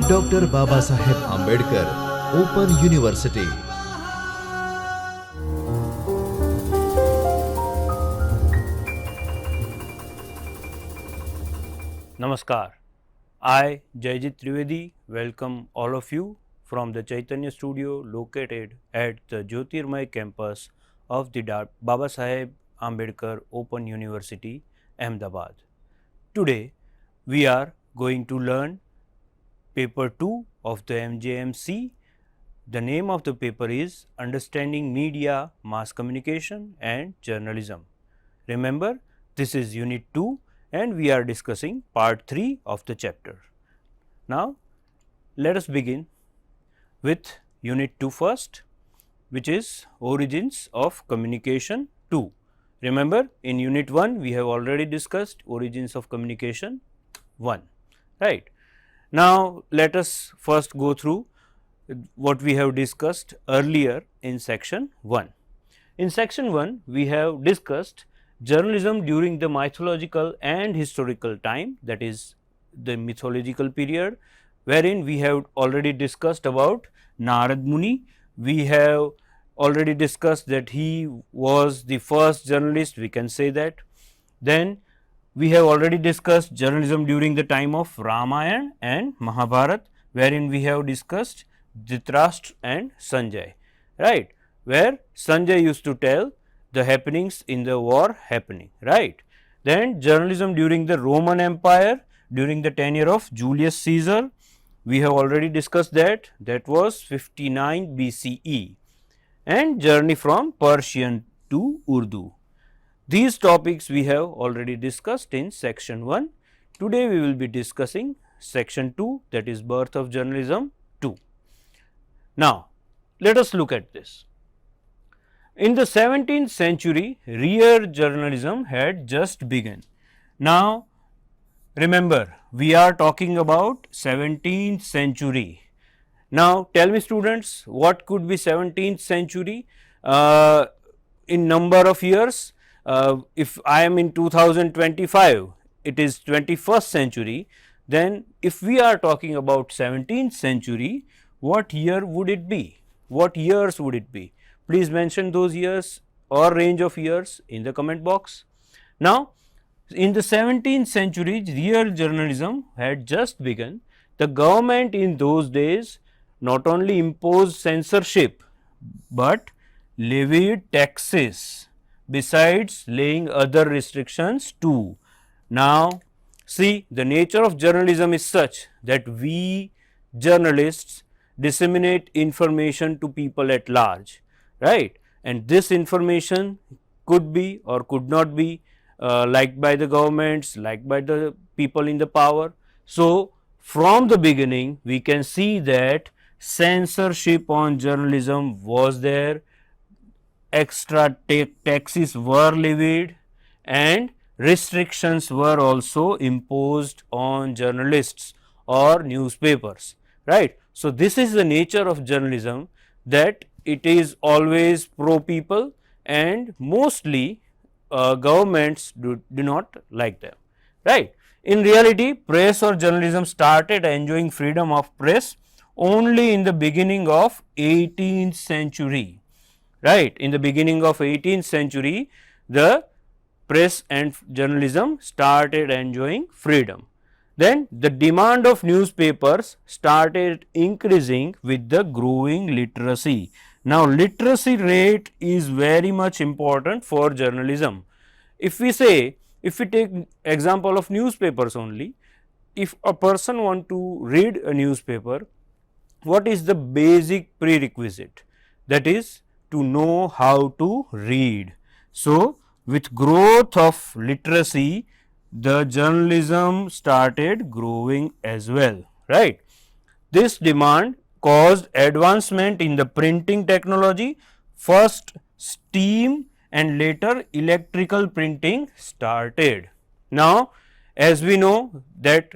Doctor Baba Saheb Ambedkar open university. Namaskar. I, Jayjit Trivedi, welcome all of you from the Chaitanya studio located at the Jyotirmay campus of the Baba Saheb Ambedkar Open University, Ahmedabad. Today, we are going to learn paper 2 of the MAJMC. The name of the paper is Understanding Media, Mass Communication and Journalism. Remember, this is Unit 2 and we are discussing part 3 of the chapter. Now, let us begin with Unit 2 first, which is Origins of Communication 2. Remember, in Unit 1 we have already discussed Origins of Communication 1, right. Now, let us first go through what we have discussed earlier in section 1. In section 1, we have discussed journalism during the mythological and historical time, that is the mythological period, wherein we have already discussed about Narad Muni. We have already discussed that he was the first journalist, we can say that. Then we have already discussed journalism during the time of Ramayana and Mahabharata, wherein we have discussed Dhritarashtra and Sanjay, right, where Sanjay used to tell the happenings in the war happening, right. Then journalism during the Roman Empire, during the tenure of Julius Caesar, we have already discussed that, that was 59 BCE, and journey from Persian to Urdu. These topics we have already discussed in section 1. Today we will be discussing section 2, that is birth of journalism 2. Now, let us look at this. In the 17th century, real journalism had just begun. Now, remember, we are talking about 17th century. Now, tell me students, what could be 17th century in number of years? If I am in 2025, it is 21st century, then if we are talking about 17th century, what year would it be? What years would it be? Please mention those years or range of years in the comment box. Now, in the 17th century, real journalism had just begun. The government in those days not only imposed censorship, but levied taxes, besides laying other restrictions too. Now, see, the nature of journalism is such that we journalists disseminate information to people at large, right, and this information could be or could not be liked by the governments, liked by the people in the power. So, from the beginning we can see that censorship on journalism was there, extra taxes were levied and restrictions were also imposed on journalists or newspapers, right. So, this is the nature of journalism, that it is always pro people and mostly governments do not like them, right. In reality, press or journalism started enjoying freedom of press only in the beginning of 18th century, right. In the beginning of 18th century, the press and journalism started enjoying freedom. Then the demand of newspapers started increasing with the growing literacy. Now, literacy rate is very much important for journalism. If we say, if we take example of newspapers only, if a person want to read a newspaper, what is the basic prerequisite? That is to know how to read. So, with growth of literacy, the journalism started growing as well, right. This demand caused advancement in the printing technology. First steam and later electrical printing started. Now, as we know that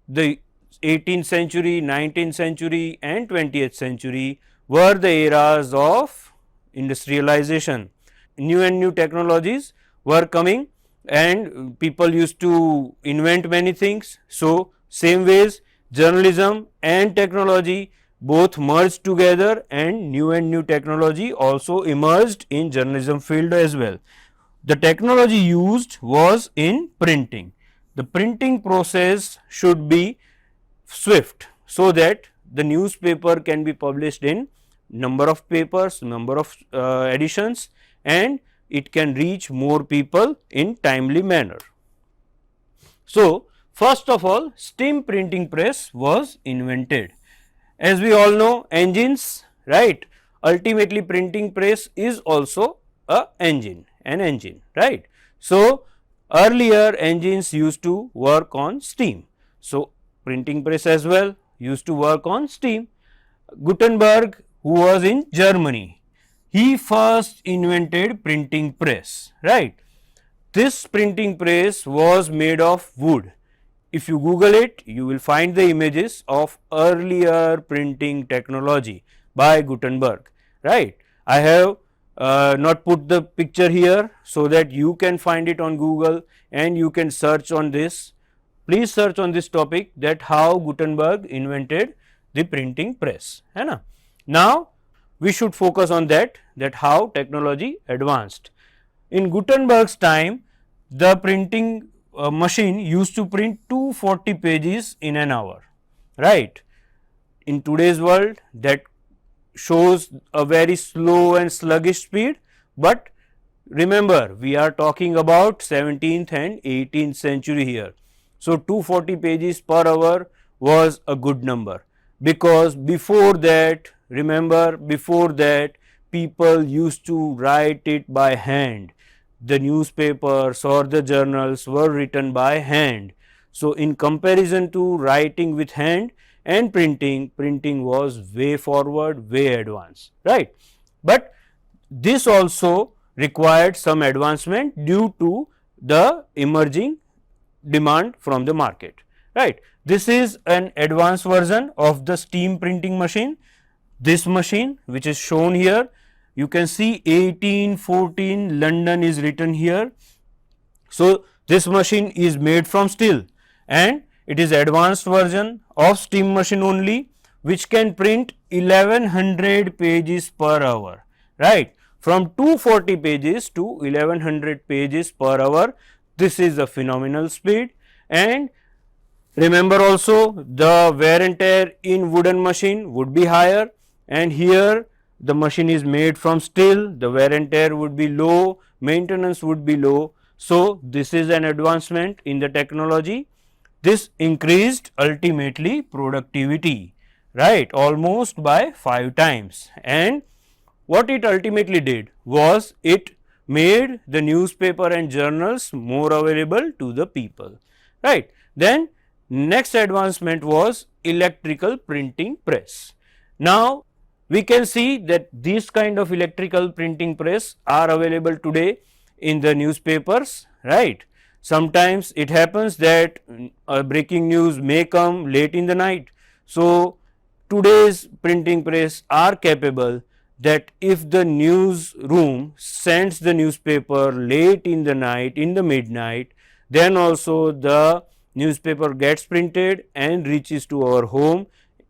the 18th century, 19th century and 20th century were the eras of industrialization. New and new technologies were coming and people used to invent many things. So, same ways journalism and technology both merged together, and new technology also emerged in journalism field as well. The technology used was in printing. The printing process should be swift, so that the newspaper can be published in number of papers, number of editions, and it can reach more people in timely manner. So, first of all, steam printing press was invented. As we all know, engines, right? Ultimately, printing press is also an engine, right? So, earlier engines used to work on steam. So, printing press as well used to work on steam. Gutenberg, who was in Germany, he first invented printing press, right? This printing press was made of wood. If you Google it, you will find the images of earlier printing technology by Gutenberg, right? I have not put the picture here so that you can find it on Google and you can search on this. Please search on this topic, that how Gutenberg invented the printing press. Now, we should focus on that how technology advanced. In Gutenberg's time, the printing machine used to print 240 pages in an hour, right? In today's world, that shows a very slow and sluggish speed, but remember, we are talking about 17th and 18th century here. So, 240 pages per hour was a good number, because before that, remember, before that people used to write it by hand. The newspapers or the journals were written by hand. So, in comparison to writing with hand and printing was way forward, way advanced, right? But this also required some advancement due to the emerging demand from the market, right? This is an advanced version of the steam printing machine. This machine, which is shown here, you can see 1814 London is written here. So, this machine is made from steel and it is advanced version of steam machine only, which can print 1100 pages per hour, right? From 240 pages to 1100 pages per hour, this is a phenomenal speed. And remember also, the wear and tear in wooden machine would be higher, and here the machine is made from steel, the wear and tear would be low, maintenance would be low. So, this is an advancement in the technology. This increased ultimately productivity, right, almost by 5 times. And what it ultimately did was, it made the newspaper and journals more available to the people, right. Then next advancement was electrical printing press. Now, we can see that these kind of electrical printing press are available today in the newspapers, right. Sometimes it happens that a breaking news may come late in the night. So, today's printing press are capable that if the newsroom sends the newspaper late in the night, in the midnight, then also the newspaper gets printed and reaches to our home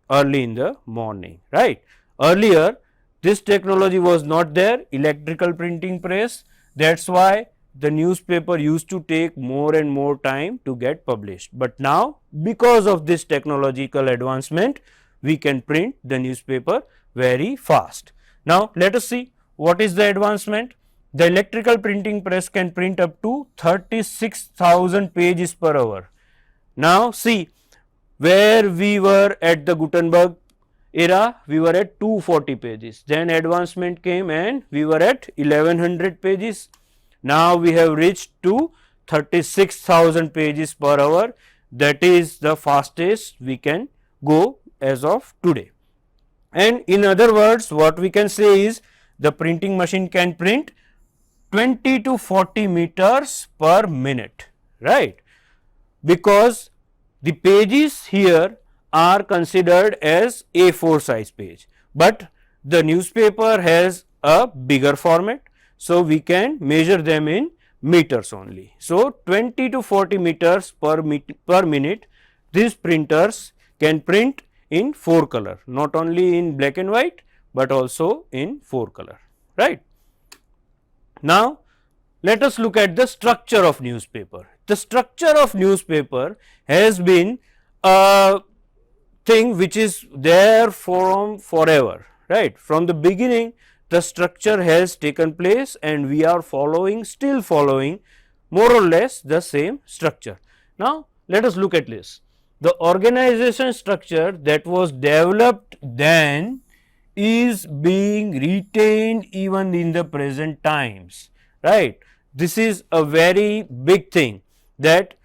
early in the morning, right. Earlier, this technology was not there, electrical printing press. That is why the newspaper used to take more and more time to get published. But now, because of this technological advancement, we can print the newspaper very fast. Now, let us see what is the advancement. The electrical printing press can print up to 36,000 pages per hour. Now, see, where we were at the Gutenberg era, we were at 240 pages, then advancement came and we were at 1100 pages. Now, we have reached to 36,000 pages per hour, that is the fastest we can go as of today. And in other words, what we can say is, the printing machine can print 20 to 40 meters per minute, right, because the pages here are considered as A4 size page, but the newspaper has a bigger format. So, we can measure them in meters only. So, 20 to 40 meters per minute, these printers can print in 4 color, not only in black and white, but also in 4 color, right. Now, let us look at the structure of newspaper. The structure of newspaper has been a thing which is there from forever, right. From the beginning the structure has taken place and we are still following more or less the same structure. Now, let us look at this. The organization structure that was developed then is being retained even in the present times, right. This is a very big thing, that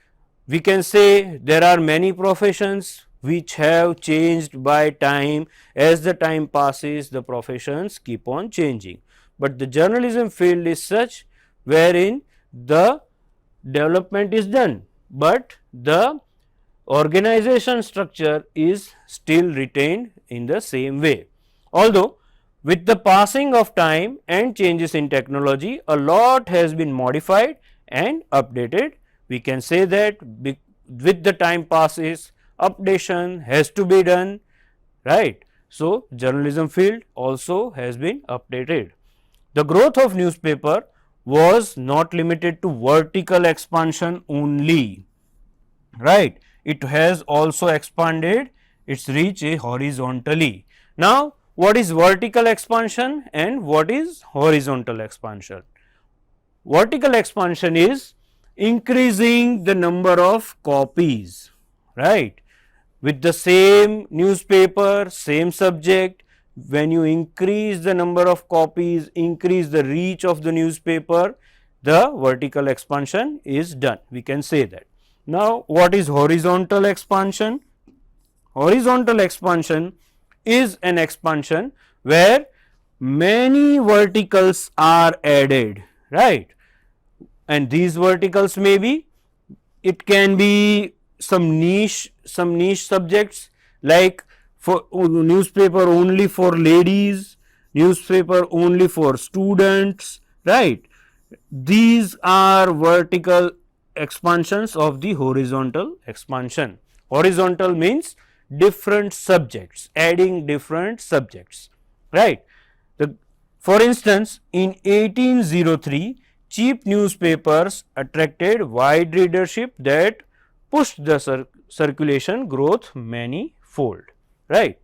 we can say there are many professions which have changed by time. As the time passes, the professions keep on changing, but the journalism field is such wherein the development is done, but the organization structure is still retained in the same way. Although with the passing of time and changes in technology, a lot has been modified and updated. We can say that with the time passes, updation has to be done, right. So, journalism field also has been updated. The growth of newspaper was not limited to vertical expansion only, right. It has also expanded its reach horizontally. Now, what is vertical expansion and what is horizontal expansion? Vertical expansion is increasing the number of copies, right. With the same newspaper, same subject, when you increase the number of copies, increase the reach of the newspaper, the vertical expansion is done, we can say that. Now, what is horizontal expansion? Horizontal expansion is an expansion where many verticals are added, right, and these verticals may be, it can be some niche subjects, like for newspaper only for ladies, newspaper only for students, right. These are vertical expansions of the horizontal expansion. Horizontal means different subjects, adding different subjects, right. For instance, in 1803, cheap newspapers attracted wide readership that pushed the circulation growth many fold, right.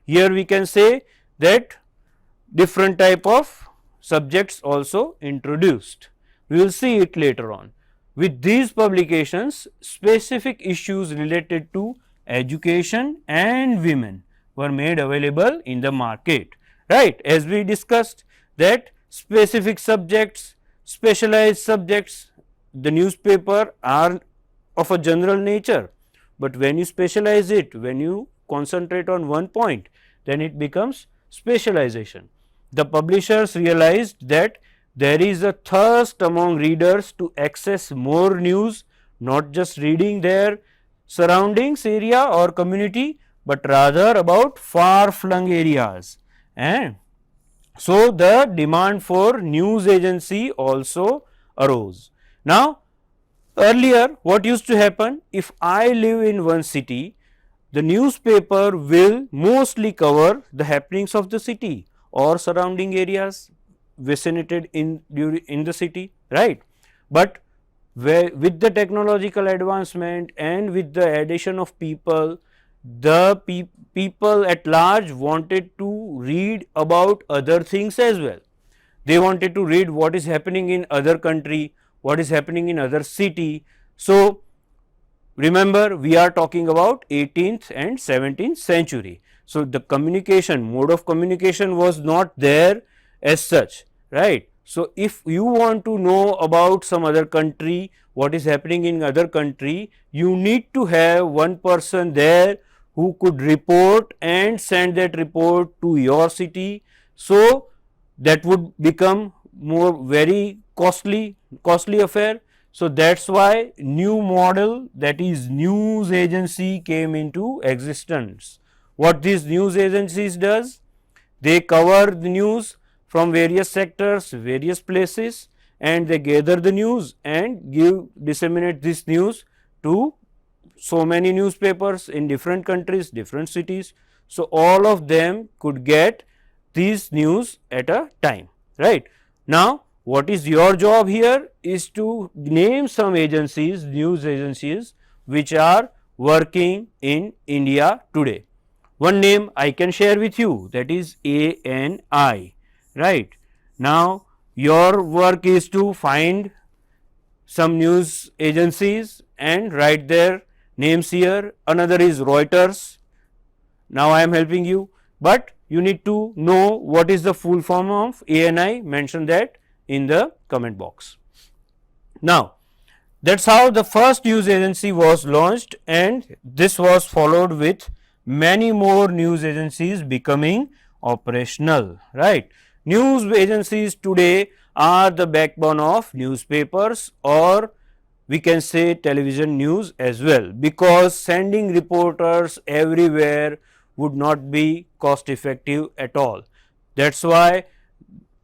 Here we can say that different type of subjects also introduced, we will see it later on. With these publications, specific issues related to education and women were made available in the market, right. As we discussed that specific subjects, specialized subjects, the newspaper are of a general nature, but when you specialize it, when you concentrate on one point, then it becomes specialization. The publishers realized that there is a thirst among readers to access more news, not just reading their surroundings area or community, but rather about far flung areas, and so the demand for news agency also arose. Now, earlier what used to happen, if I live in one city, the newspaper will mostly cover the happenings of the city or surrounding areas vicinated in the city, right. But with the technological advancement and with the addition of people, the people at large wanted to read about other things as well. They wanted to read what is happening in other country, what is happening in other city. So, remember we are talking about 18th and 17th century. So, the mode of communication was not there as such, right. So, if you want to know about some other country, what is happening in other country, you need to have one person there who could report and send that report to your city. So, that would become very costly affair. So, that is why new model, that is news agency, came into existence. What these news agencies does? They cover the news from various sectors, various places, and they gather the news and disseminate this news to so many newspapers in different countries, different cities. So, all of them could get these news at a time, right. Now, what is your job here is to name some agencies, news agencies which are working in India today. One name I can share with you, that is ANI, right. Now, your work is to find some news agencies and write their names here. Another is Reuters. Now, I am helping you, but you need to know what is the full form of ANI, mention that in the comment box. Now, that is how the first news agency was launched, and this was followed with many more news agencies becoming operational, right. News agencies today are the backbone of newspapers, or we can say television news as well, because sending reporters everywhere would not be cost effective at all. That is why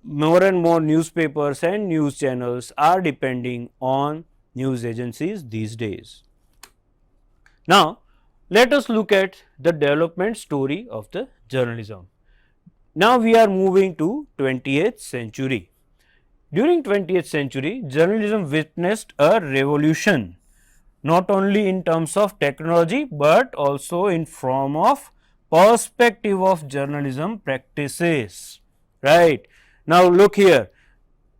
more and more newspapers and news channels are depending on news agencies these days. Now, let us look at the development story of the journalism. Now, we are moving to 20th century. During 20th century, journalism witnessed a revolution, not only in terms of technology, but also in form of perspective of journalism practices, right. Now, look here,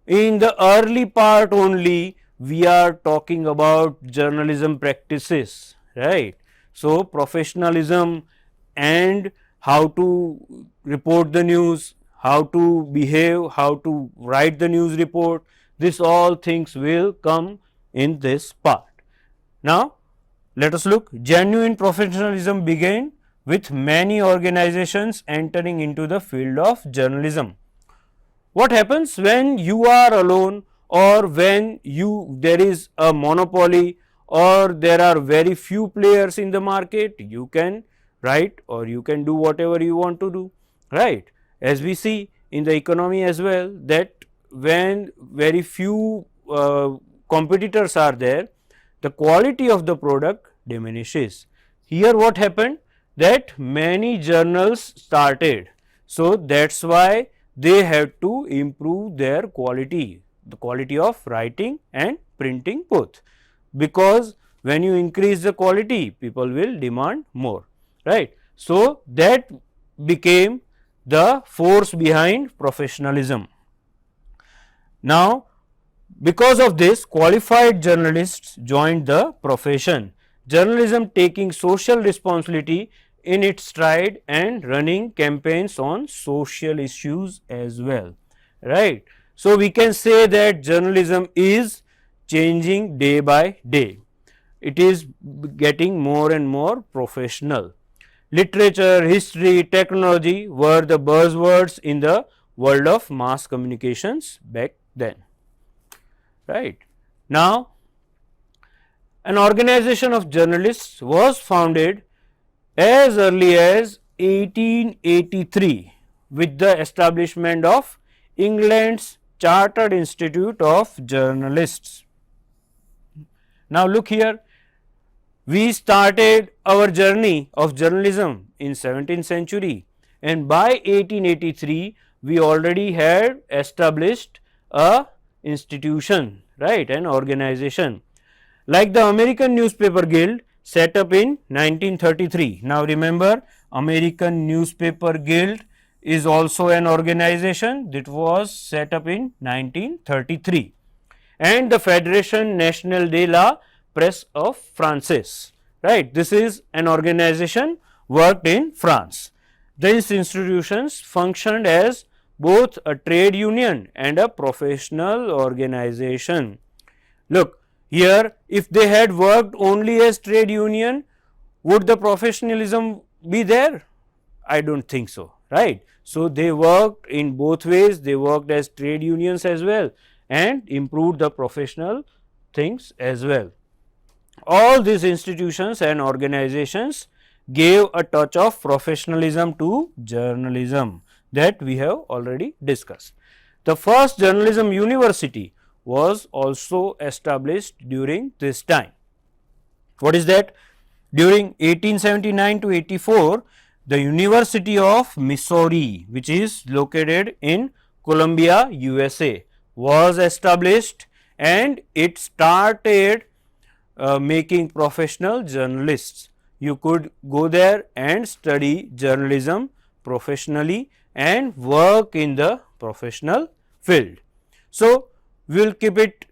in the early part only we are talking about journalism practices, right. So, professionalism and how to report the news, how to behave, how to write the news report, this all things will come in this part. Now, let us look. Genuine professionalism began with many organizations entering into the field of journalism. What happens when you are alone, or when there is a monopoly, or there are very few players in the market? You can write or you can do whatever you want to do, right. As we see in the economy as well, that when very few competitors are there, the quality of the product diminishes. Here what happened, that many journals started. So, that is why they have to improve their quality, the quality of writing and printing both, because when you increase the quality, people will demand more, right. So, that became the force behind professionalism. Now, because of this, qualified journalists joined the profession, journalism taking social responsibility in its stride and running campaigns on social issues as well, right. So, we can say that journalism is changing day by day, it is getting more and more professional. Literature, history, technology were the buzzwords in the world of mass communications back then, right. Now, an organization of journalists was founded as early as 1883 with the establishment of England's Chartered Institute of Journalists. Now, look here, we started our journey of journalism in 17th century, and by 1883 we already had established a institution, right, an organization like the American Newspaper Guild, set up in 1933. Now, remember, American Newspaper Guild is also an organization that was set up in 1933, and the Fédération Nationale de la Presse of France, right. This is an organization worked in France. These institutions functioned as both a trade union and a professional organization. Look here, if they had worked only as trade union, would the professionalism be there? I do not think so, right. So, they worked in both ways, they worked as trade unions as well and improved the professional things as well. All these institutions and organizations gave a touch of professionalism to journalism that we have already discussed. The first journalism university was also established during this time. What is that? During 1879 to 84, the University of Missouri, which is located in Columbia, USA, was established, and it started making professional journalists. You could go there and study journalism professionally and work in the professional field. So, we will keep it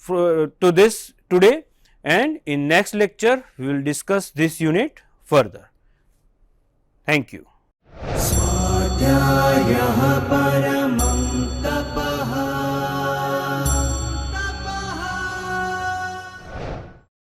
to this today, and in next lecture we will discuss this unit further. Thank you.